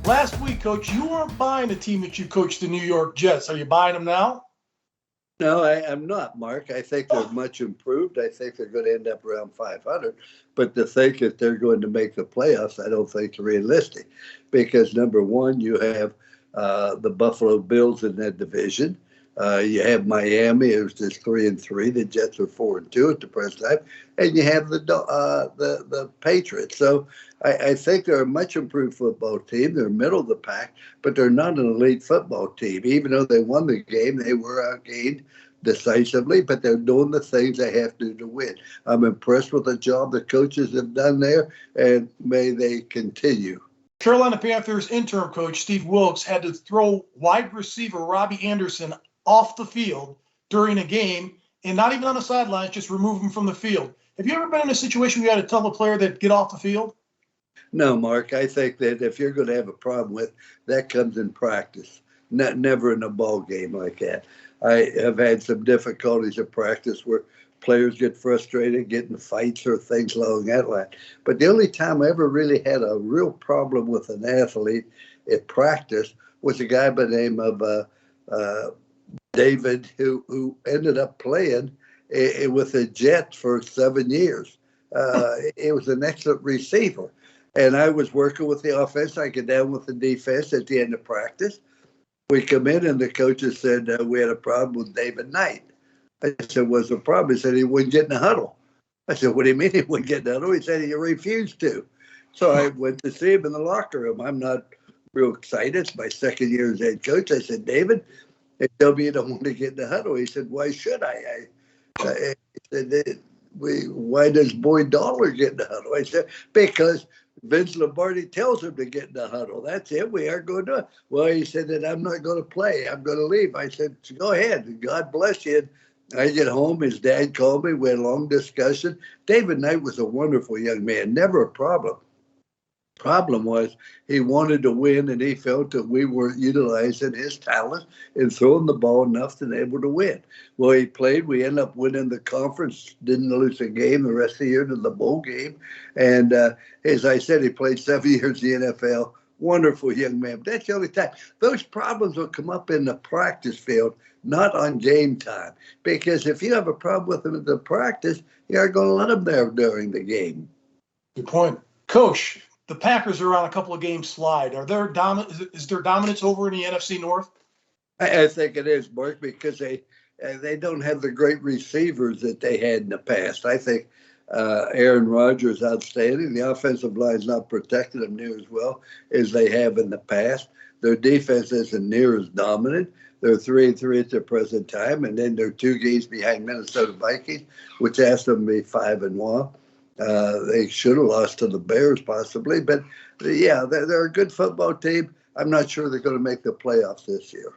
Last week, Coach, you weren't buying the team that you coached, the New York Jets. Are you buying them now? No, I'm not, Mark. I think they're much improved. I think they're going to end up around 500. But to think that they're going to make the playoffs, I don't think is realistic. Because, number one, you have the Buffalo Bills in that division. You have Miami, who's just 3-3. The Jets are 4-2 at the present time, and you have the Patriots. So I think they're a much improved football team. They're middle of the pack, but they're not an elite football team. Even though they won the game, they were outgained decisively, but they're doing the things they have to do to win. I'm impressed with the job the coaches have done there, and may they continue. Carolina Panthers interim coach Steve Wilks had to throw wide receiver Robbie Anderson off the field during a game, and not even on the sidelines, just remove him from the field. Have you ever been in a situation where you had to tell a player that get off the field? No, Mark. I think that if you're going to have a problem with that, comes in practice, never in a ball game like that. I have had some difficulties in practice where players get frustrated, get in fights or things along that line. But the only time I ever really had a real problem with an athlete at practice was a guy by the name of David, who ended up playing with the Jets for 7 years. It was an excellent receiver. And I was working with the offense. I get down with the defense at the end of practice. We come in, and the coaches said we had a problem with David Knight. I said, what's the problem? He said he wouldn't get in the huddle. I said, what do you mean he wouldn't get in the huddle? He said he refused to. So I went to see him in the locker room. I'm not real excited. It's my second year as head coach. I said, David, they tell me you don't want to get in the huddle. He said, why should I? I said, why does Boyd Dollar get in the huddle? I said, because Vince Lombardi tells him to get in the huddle. That's it. We are going to. Well, he said that I'm not going to play. I'm going to leave. I said, go ahead. God bless you. I get home. His dad called me. We had a long discussion. David Knight was a wonderful young man. Never a problem. Problem was he wanted to win, and he felt that we weren't utilizing his talent and throwing the ball enough to be able to win. Well, he played. We ended up winning the conference, didn't lose a game the rest of the year to the bowl game. And as I said, he played 7 years in the NFL. Wonderful young man. But that's the only time. Those problems will come up in the practice field, not on game time. Because if you have a problem with them at the practice, you aren't going to let them there during the game. Good point. Coach, the Packers are on a couple of game slide. Is there dominance over in the NFC North? I think it is, Mark, because they don't have the great receivers that they had in the past. I think Aaron Rodgers is outstanding. The offensive line is not protecting them near as well as they have in the past. Their defense isn't near as dominant. They're 3-3 at the present time, and then they're 2 games behind Minnesota Vikings, which asked them to be 5-1. They should have lost to the Bears possibly, but yeah, they're a good football team. I'm not sure they're going to make the playoffs this year.